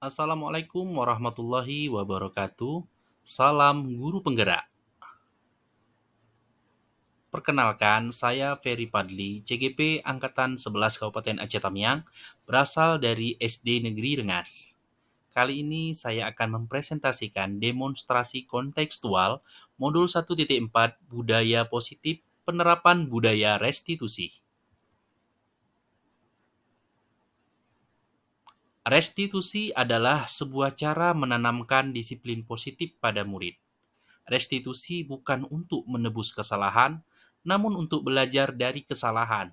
Assalamualaikum warahmatullahi wabarakatuh. Salam guru penggerak. Perkenalkan, saya Ferry Padli, CGP Angkatan 11 Kabupaten Aceh Tamiang, berasal dari SD Negeri Rengas. Kali ini saya akan mempresentasikan demonstrasi kontekstual modul 1.4 Budaya Positif Penerapan Budaya Restitusi. Restitusi adalah sebuah cara menanamkan disiplin positif pada murid. Restitusi bukan untuk menebus kesalahan, namun untuk belajar dari kesalahan.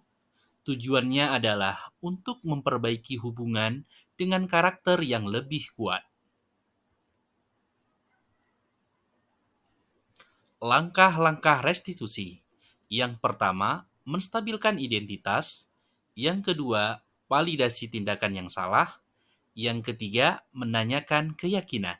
Tujuannya adalah untuk memperbaiki hubungan dengan karakter yang lebih kuat. Langkah-langkah restitusi. Yang pertama, menstabilkan identitas. Yang kedua, validasi tindakan yang salah. Yang ketiga, menanyakan keyakinan.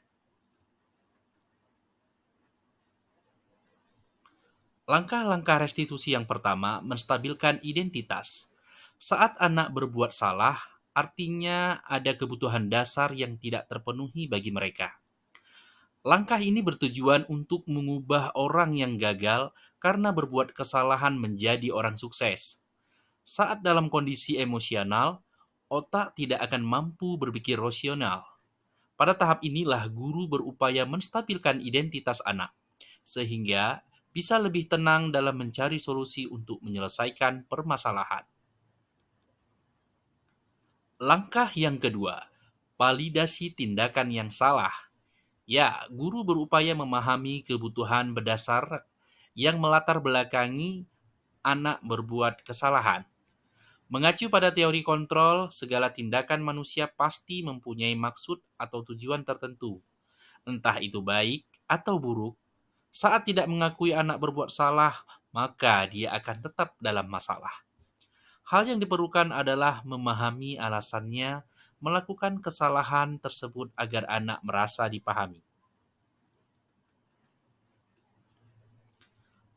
Langkah-langkah restitusi yang pertama, menstabilkan identitas. Saat anak berbuat salah, artinya ada kebutuhan dasar yang tidak terpenuhi bagi mereka. Langkah ini bertujuan untuk mengubah orang yang gagal karena berbuat kesalahan menjadi orang sukses. Saat dalam kondisi emosional, otak tidak akan mampu berpikir rasional. Pada tahap inilah guru berupaya menstabilkan identitas anak, sehingga bisa lebih tenang dalam mencari solusi untuk menyelesaikan permasalahan. Langkah yang kedua, validasi tindakan yang salah. Ya, guru berupaya memahami kebutuhan berdasar yang melatar belakangi anak berbuat kesalahan. Mengacu pada teori kontrol, segala tindakan manusia pasti mempunyai maksud atau tujuan tertentu, entah itu baik atau buruk. Saat tidak mengakui anak berbuat salah, maka dia akan tetap dalam masalah. Hal yang diperlukan adalah memahami alasannya melakukan kesalahan tersebut agar anak merasa dipahami.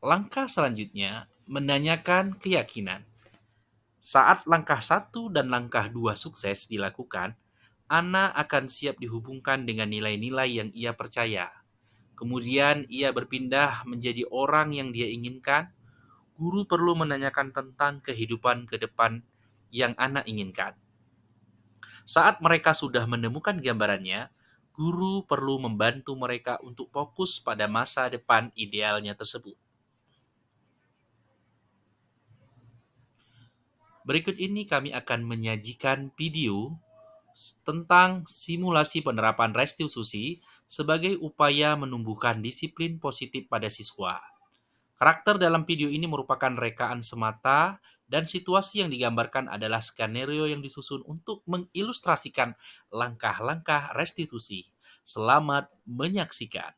Langkah selanjutnya, menanyakan keyakinan. Saat langkah 1 dan langkah 2 sukses dilakukan, anak akan siap dihubungkan dengan nilai-nilai yang ia percaya. Kemudian ia berpindah menjadi orang yang dia inginkan. Guru perlu menanyakan tentang kehidupan ke depan yang anak inginkan. Saat mereka sudah menemukan gambarannya, guru perlu membantu mereka untuk fokus pada masa depan idealnya tersebut. Berikut ini kami akan menyajikan video tentang simulasi penerapan restitusi sebagai upaya menumbuhkan disiplin positif pada siswa. Karakter dalam video ini merupakan rekaan semata dan situasi yang digambarkan adalah skenario yang disusun untuk mengilustrasikan langkah-langkah restitusi. Selamat menyaksikan.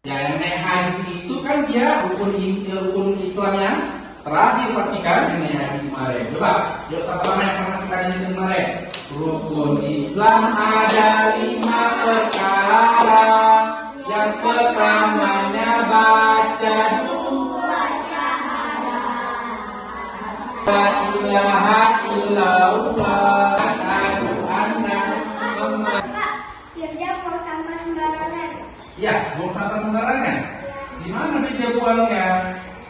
Yang naik haji itu kan dia rukun Islam yang terakhir pastikan yang naik haji kemarin. Coba, yuk sama-sama yang pernah kita nyanyi kemarin. Rukun Islam ada 5 perkara. Yang pertamanya baca dua syahadat. La ilaha illallah. Asyhadu anna Muhammad. Kerja buang sampah sembarangan. Ya, buang sampah sembarangan. Di mana meja buangnya?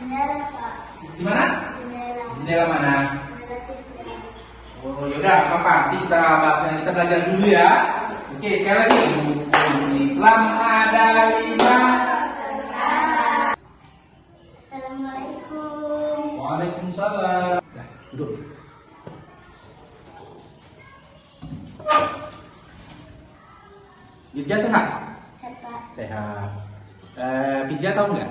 Jendela, Pak. Di mana? Jendela. Jendela mana? Jendela situ. Oh, yaudah, apa kita bahasnya kita belajar dulu ya. Oke, sekali lagi. Rukun Islam ada 5. Assalamualaikum. Waalaikumsalam. Nah, duduk. Pija sehat? Pak. Sehat. Pija tahu nggak?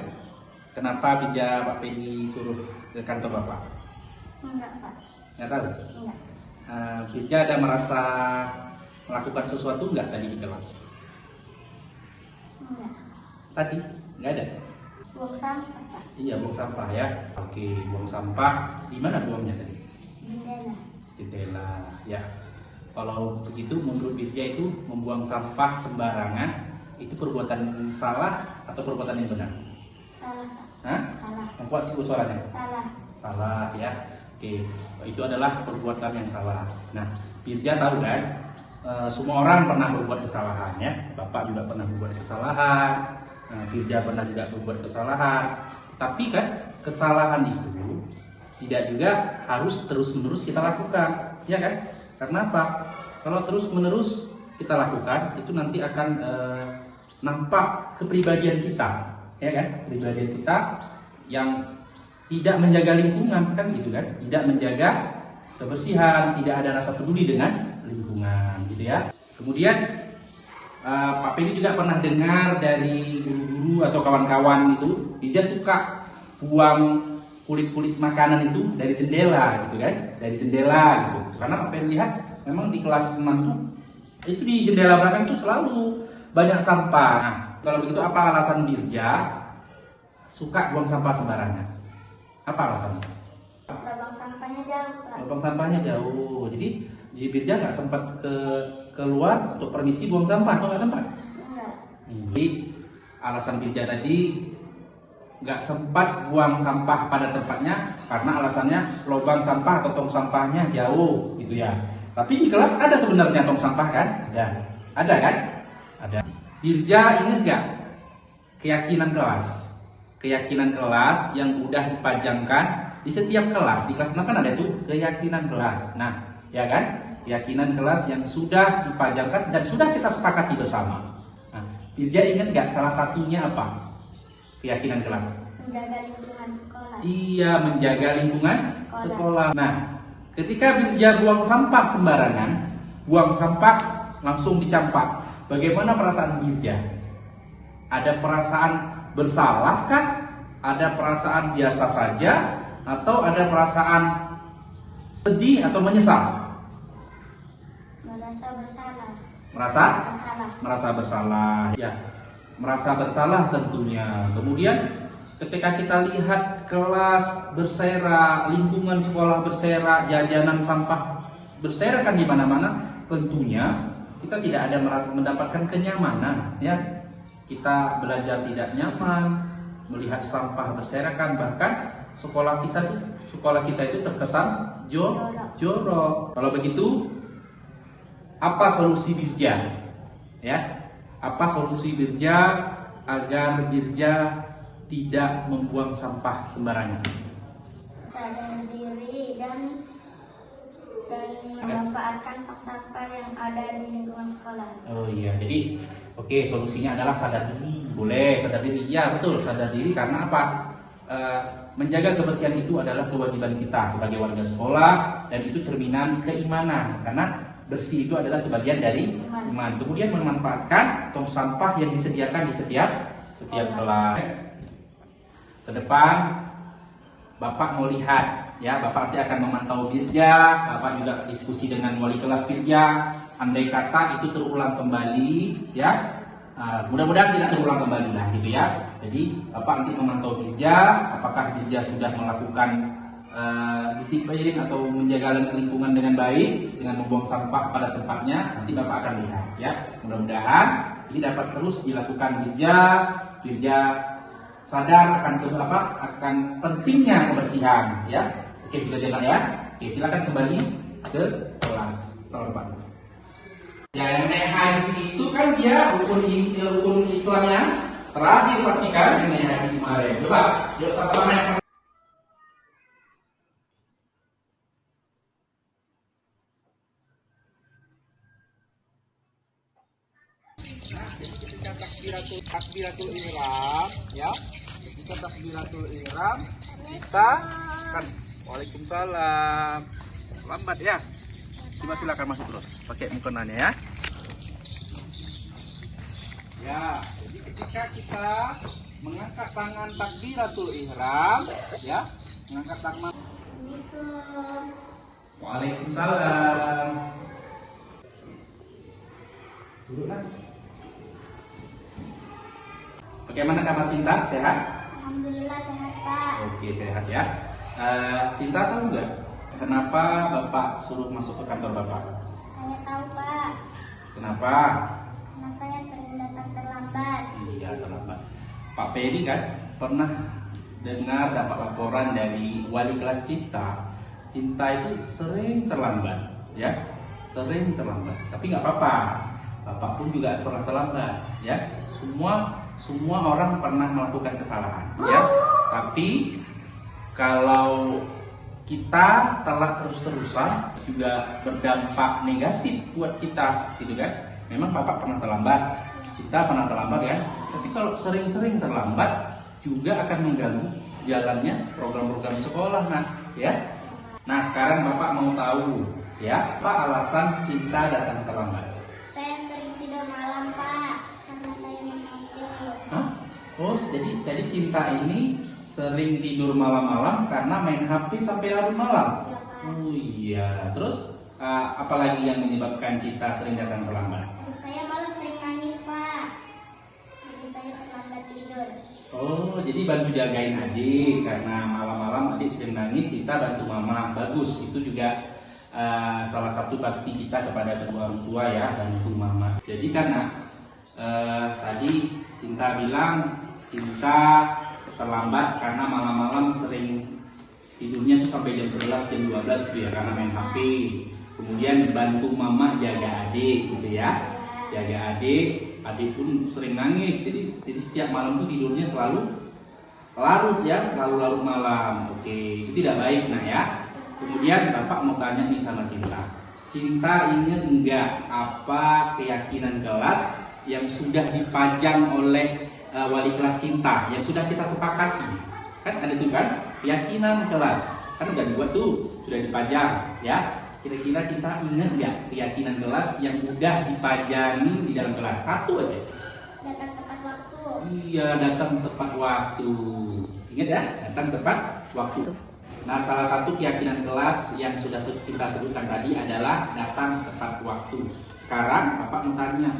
Kenapa Pija Pak Penny suruh ke kantor Bapak? Enggak, Pak. Nggak tahu. Enggak. Pija ada merasa melakukan sesuatu nggak tadi di kelas? Enggak. Tadi nggak ada. Buang sampah, Pak. Iya, buang sampah ya. Oke, buang sampah. Di mana buangnya tadi? Jendela. Jendela. Ya. Kalau begitu, menurut Birja itu membuang sampah sembarangan itu perbuatan salah atau perbuatan yang benar? Salah, Pak. Hah? Salah. Yang kuat sih suaranya. Salah. Salah ya. Oke, itu adalah perbuatan yang salah. Nah, Firja tahu kan, semua orang pernah berbuat kesalahan ya. Bapak juga pernah berbuat kesalahan, Firja pernah juga berbuat kesalahan. Tapi kan kesalahan itu tidak juga harus terus-menerus kita lakukan, ya kan? Karena apa? Kalau terus-menerus kita lakukan, itu nanti akan nampak kepribadian kita, ya kan? Kepribadian kita yang tidak menjaga lingkungan, kan gitu kan? Tidak menjaga kebersihan, tidak ada rasa peduli dengan lingkungan, gitu ya. Kemudian Pak Pedi juga pernah dengar dari guru-guru atau kawan-kawan itu, dia suka buang kulit-kulit makanan itu dari jendela, gitu kan? Dari jendela, gitu. Karena Pak Pedi lihat memang di kelas 6 tuh, itu di jendela belakang itu selalu banyak sampah. Nah, kalau begitu apa alasan Firja suka buang sampah sembarangan? Apa alasannya? Lubang sampahnya jauh, Pak. Lubang sampahnya jauh. Jadi Firja nggak sempat keluar untuk permisi buang sampah, atau nggak sempat? Enggak. Jadi alasan Firja tadi nggak sempat buang sampah pada tempatnya karena alasannya lubang sampah atau tong sampahnya jauh, gitu ya. Tapi di kelas ada sebenarnya tong sampah kan? Ada kan? Ada. Firja ingat nggak keyakinan kelas? Keyakinan kelas yang udah dipajangkan di setiap kelas. Di kelas 6 kan ada tuh keyakinan kelas. Nah, ya kan? Keyakinan kelas yang sudah dipajangkan dan sudah kita sepakati bersama. Nah, Firja ingat nggak salah satunya apa? Keyakinan kelas. Menjaga lingkungan sekolah. Iya, menjaga lingkungan sekolah. Nah, ketika Firja buang sampah sembarangan, buang sampah langsung dicampak. Bagaimana perasaan Firja? Ada perasaan bersalah kah? Ada perasaan biasa saja? Atau ada perasaan sedih atau menyesal? Merasa bersalah. Merasa bersalah. Ya, merasa bersalah tentunya. Kemudian ketika kita lihat kelas berserak, lingkungan sekolah berserak, jajanan sampah berserakan di mana-mana, tentunya kita tidak ada mendapatkan kenyamanan, ya. Kita belajar tidak nyaman, melihat sampah berserakan, bahkan sekolah kita itu terkesan jorok. Kalau begitu, apa solusi Firja? Ya, apa solusi Firja agar Firja tidak membuang sampah sembarangan? Sadar diri dan memanfaatkan tong sampah yang ada di lingkungan sekolah. Oh iya, jadi oke, solusinya adalah sadar diri. Boleh, sadar diri. Ya betul, sadar diri karena apa? Menjaga kebersihan itu adalah kewajiban kita sebagai warga sekolah dan itu cerminan keimanan karena bersih itu adalah sebagian dari iman. Kemudian memanfaatkan tong sampah yang disediakan di setiap kelas. Ke depan Bapak mau lihat, ya, Bapak nanti akan memantau Firja, Bapak juga diskusi dengan wali kelas Firja. Andai kata itu terulang kembali, ya, mudah-mudahan tidak terulang kembali lah, gitu ya. Jadi Bapak nanti memantau Firja, apakah Firja sudah melakukan disiplin atau menjaga lingkungan dengan baik dengan membuang sampah pada tempatnya. Nanti Bapak akan lihat, ya. Mudah-mudahan ini dapat terus dilakukan Firja sadar akan pentingnya kebersihan, ya. Oke, kita jalan ya. Oke, silakan kembali ke kelas. Tolong Pak. Ya, yang naik haji itu kan dia rukun Islam yang terakhir pastikan yang naik haji kemarin. Coba, yuk sama-sama naik. Ketika takbiratul ihram, ya. Ketika takbiratul ihram, kita kan waalaikumsalam. Lambat ya. Coba silakan masuk terus. Pakai mukenanya ya. Ya, jadi ketika kita mengangkat tangan takbiratul ihram, ya, mengangkat tangan. Waalaikumsalam. Duduklah. Bagaimana kabar Cinta? Sehat? Alhamdulillah sehat, Pak. Oke, sehat ya. Cinta tahu nggak kenapa Bapak suruh masuk ke kantor Bapak? Saya tahu, Pak. Kenapa? Karena saya sering datang terlambat. Iya, terlambat. Pak Pedi kan pernah dengar dapat laporan dari wali kelas Cinta Cinta itu sering terlambat, ya, sering terlambat. Tapi nggak apa-apa, Bapak pun juga pernah terlambat, ya. Semua orang pernah melakukan kesalahan, ya. Tapi kalau kita telat terus-terusan juga berdampak negatif buat kita, gitu kan? Memang Bapak pernah terlambat, kita pernah terlambat, kan? Tapi kalau sering-sering terlambat juga akan mengganggu jalannya program-program sekolah, nah, ya. Nah, sekarang Bapak mau tahu, ya, apa alasan cinta datang terlambat? Saya sering tidur malam, Pak, karena saya menanti. Hah? Oh, jadi cinta ini sering tidur malam-malam karena main HP sampai larut malam. Ya, Pak. Oh iya, terus apalagi yang menyebabkan cinta sering datang terlambat? Saya malah sering nangis, Pak. Jadi saya terlambat tidur. Oh, jadi bantu jagain adik karena malam-malam adik sering nangis, kita bantu mama. Bagus, itu juga salah satu bakti kita kepada kedua orang tua, ya, bantu mama. Jadi karena tadi Cinta bilang cinta terlambat karena malam-malam sering tidurnya tuh sampai jam 11 jam 12 gitu ya, karena main HP. Kemudian bantu mama jaga adik gitu ya, jaga adik pun sering nangis, jadi setiap malam tuh tidurnya selalu larut, ya, larut malam. Oke, itu tidak baik, nah, ya. Kemudian Bapak mau tanya nih sama Cinta ingat enggak apa keyakinan kelas yang sudah dipajang oleh wali kelas Cinta, yang sudah kita sepakati? Kan ada tuh kan keyakinan kelas, kan udah dibuat tuh, sudah dipajang, ya. Kira-kira Cinta ingat nggak keyakinan kelas yang udah dipajangi di dalam kelas? Satu aja. Datang tepat waktu. Iya, datang tepat waktu. Ingat ya, datang tepat waktu. Nah, salah satu keyakinan kelas yang sudah kita sebutkan tadi adalah datang tepat waktu. Sekarang Bapak mau tanya,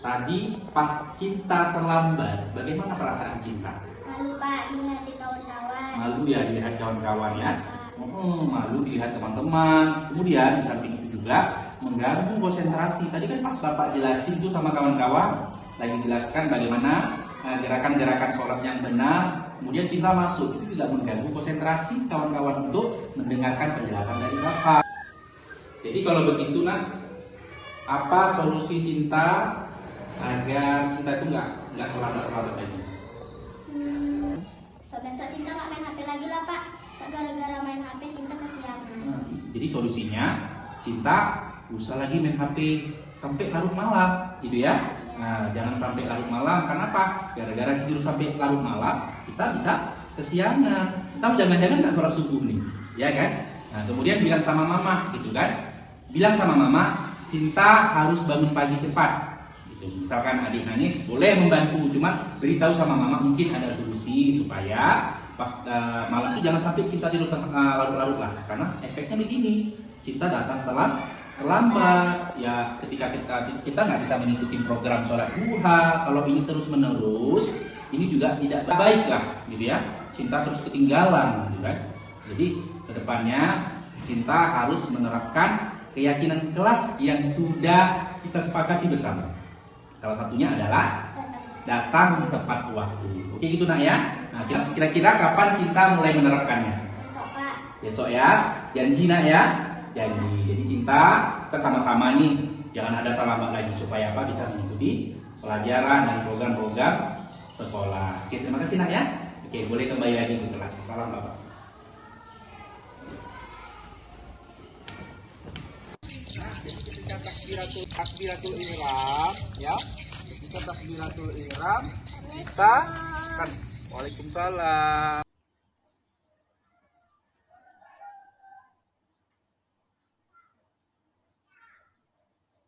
tadi pas Cinta terlambat, bagaimana perasaan Cinta? Malu, Pak, dilihat di kawan-kawan. Malu ya dilihat kawan-kawan, ya. Malu dilihat teman-teman. Kemudian di samping itu juga mengganggu konsentrasi. Tadi kan pas Bapak jelasin tuh sama kawan-kawan, lagi jelaskan bagaimana gerakan-gerakan sholat yang benar. Kemudian Cinta masuk, itu tidak mengganggu konsentrasi kawan-kawan untuk mendengarkan penjelasan dari Bapak. Jadi kalau begitu, nak, apa solusi Cinta agar Cinta itu nggak terlambat lagi? Besok Cinta nggak main HP lagi lah, Pak. Gara-gara main HP Cinta kesiangan. Jadi solusinya Cinta usah lagi main HP sampai larut malam, gitu ya. Nah, jangan sampai larut malam. Kenapa? Gara-gara tidur sampai larut malam, kita bisa kesiangan. Atau jangan-jangan nggak sholat subuh nih, ya kan? Nah, kemudian bilang sama mama, gitu kan? Bilang sama mama, Cinta harus bangun pagi cepat. Gitu. Misalkan adik nangis, boleh membantu, cuma beritahu sama mama mungkin ada solusi supaya pas malam itu jangan sampai Cinta tidur larut-larut lah. Karena efeknya begini, Cinta datang terlambat, ya. Ketika kita nggak bisa mengikuti program sholat duha, kalau ini terus menerus, ini juga tidak baik lah, gitu ya. Cinta terus ketinggalan, gitu kan. Jadi kedepannya Cinta harus menerapkan keyakinan kelas yang sudah kita sepakati bersama. Salah satunya adalah datang tepat waktu. Oke, gitu, nak, ya. Nah, kira-kira kapan Cinta mulai menerapkannya? Besok, Pak. Besok, ya. Janji, nak, ya. Janji. Jadi Cinta, kita sama-sama nih, jangan ada terlambat lagi supaya apa bisa mengikuti pelajaran dan program-program sekolah. Oke, terima kasih, nak, ya. Oke, boleh kembali lagi ke kelas. Salam, Bapak. Ketika takbiratul ihram, ya, ketika takbiratul ihram kita kan, waalaikumsalam.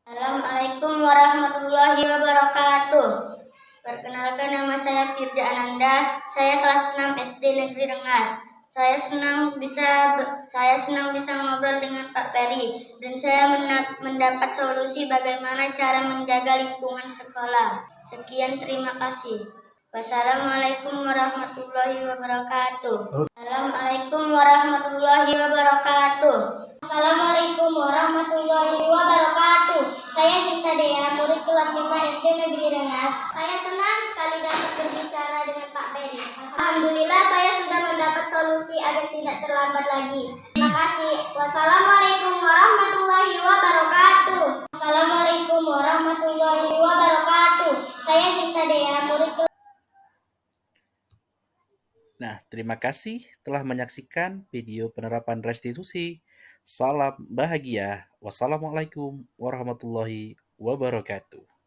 Assalamualaikum warahmatullahi wabarakatuh. Perkenalkan, nama saya Firja Ananda. Saya kelas 6 SD Negeri Rengas. Saya senang bisa ngobrol dengan Pak Peri dan saya mendapat solusi bagaimana cara menjaga lingkungan sekolah. Sekian, terima kasih. Wassalamualaikum warahmatullahi wabarakatuh. Assalamualaikum warahmatullahi wabarakatuh. Assalamualaikum warahmatullahi wabarakatuh. Saya Cinta Dea, murid kelas 5 SD Negeri Rengas. Saya senang sekali dapat berbicara dengan Pak Peri. Alhamdulillah, saya sudah mendapat solusi agar tidak terlambat lagi. Terima kasih. Wassalamualaikum warahmatullahi wabarakatuh. Assalamualaikum warahmatullahi wabarakatuh. Saya Cinta Dea, murid kelas. Nah, terima kasih telah menyaksikan video penerapan restitusi. Salam bahagia. Wassalamualaikum warahmatullahi wabarakatuh.